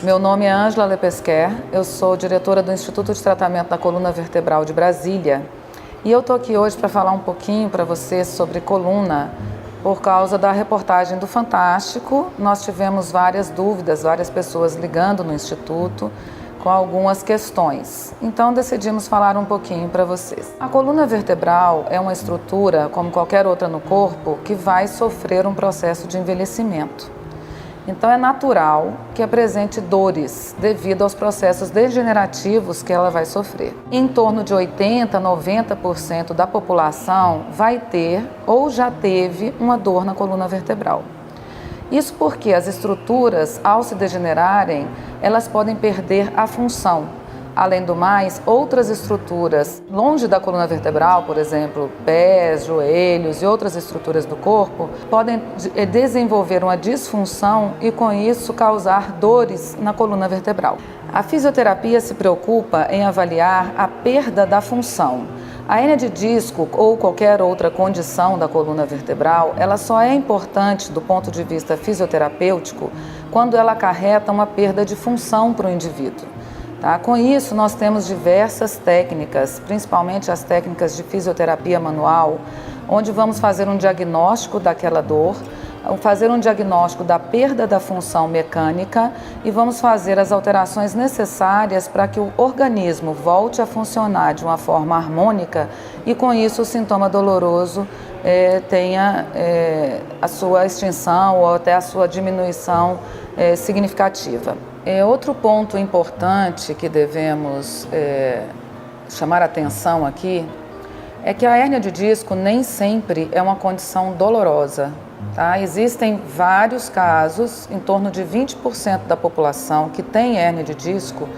Meu nome é Ângela Lepesquer, eu sou diretora do Instituto de Tratamento da Coluna Vertebral de Brasília e eu estou aqui hoje para falar um pouquinho para vocês sobre coluna por causa da reportagem do Fantástico. Nós tivemos várias dúvidas, várias pessoas ligando no Instituto com algumas questões, então decidimos falar um pouquinho para vocês. A coluna vertebral é uma estrutura, como qualquer outra no corpo, que vai sofrer um processo de envelhecimento. Então é natural que apresente dores devido aos processos degenerativos que ela vai sofrer. Em torno de 80% a 90% da população vai ter ou já teve uma dor na coluna vertebral. Isso porque as estruturas, ao se degenerarem, elas podem perder a função. Além do mais, outras estruturas longe da coluna vertebral, por exemplo, pés, joelhos e outras estruturas do corpo, podem desenvolver uma disfunção e com isso causar dores na coluna vertebral. A fisioterapia se preocupa em avaliar a perda da função. A hérnia de disco ou qualquer outra condição da coluna vertebral, ela só é importante do ponto de vista fisioterapêutico quando ela acarreta uma perda de função para o indivíduo. Tá? Com isso, nós temos diversas técnicas, principalmente as técnicas de fisioterapia manual, onde vamos fazer um diagnóstico daquela dor, fazer um diagnóstico da perda da função mecânica e vamos fazer as alterações necessárias para que o organismo volte a funcionar de uma forma harmônica e com isso o sintoma doloroso tenha a sua extinção ou até a sua diminuição significativa. Outro ponto importante que devemos chamar atenção aqui é que a hérnia de disco nem sempre é uma condição dolorosa. Tá? Existem vários casos, em torno de 20% da população que tem hérnia de disco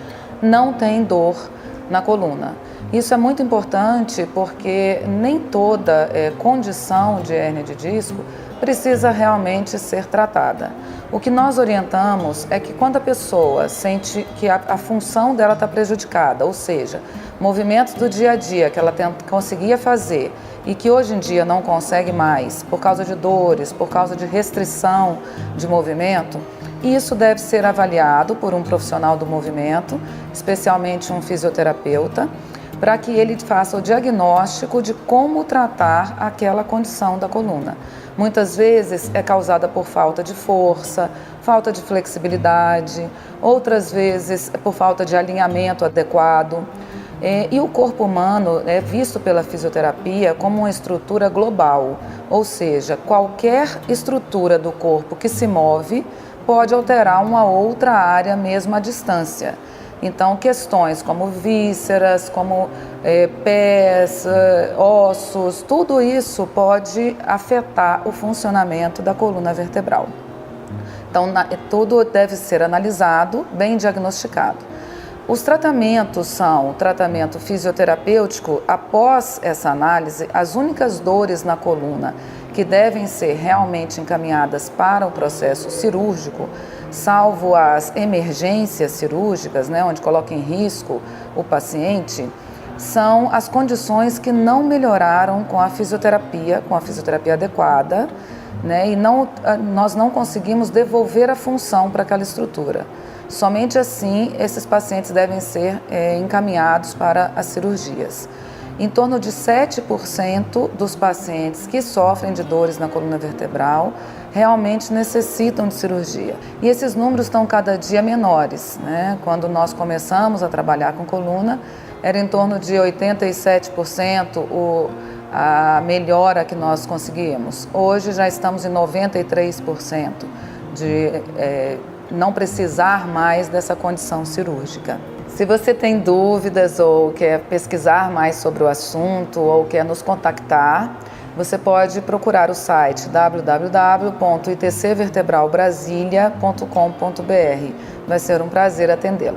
não tem dor na coluna. Isso é muito importante porque nem toda condição de hérnia de disco precisa realmente ser tratada. O que nós orientamos é que quando a pessoa sente que a função dela está prejudicada, ou seja, movimentos do dia a dia que ela conseguia fazer e que hoje em dia não consegue mais por causa de dores, por causa de restrição de movimento, isso deve ser avaliado por um profissional do movimento, especialmente um fisioterapeuta, para que ele faça o diagnóstico de como tratar aquela condição da coluna. Muitas vezes é causada por falta de força, falta de flexibilidade, outras vezes por falta de alinhamento adequado. E o corpo humano é visto pela fisioterapia como uma estrutura global, ou seja, qualquer estrutura do corpo que se move pode alterar uma outra área mesmo à distância. Então, questões como vísceras, como pés, ossos, tudo isso pode afetar o funcionamento da coluna vertebral. Então, tudo deve ser analisado, bem diagnosticado. Os tratamentos são o tratamento fisioterapêutico. Após essa análise, as únicas dores na coluna que devem ser realmente encaminhadas para o processo cirúrgico, salvo as emergências cirúrgicas, onde coloca em risco o paciente, são as condições que não melhoraram com a fisioterapia adequada, e nós não conseguimos devolver a função para aquela estrutura. Somente assim, esses pacientes devem ser encaminhados para as cirurgias. Em torno de 7% dos pacientes que sofrem de dores na coluna vertebral realmente necessitam de cirurgia. E esses números estão cada dia menores. Quando nós começamos a trabalhar com coluna, era em torno de 87% a melhora que nós conseguimos. Hoje já estamos em 93% de não precisar mais dessa condição cirúrgica. Se você tem dúvidas ou quer pesquisar mais sobre o assunto ou quer nos contactar, você pode procurar o site www.itcvertebralbrasilia.com.br. Vai ser um prazer atendê-lo.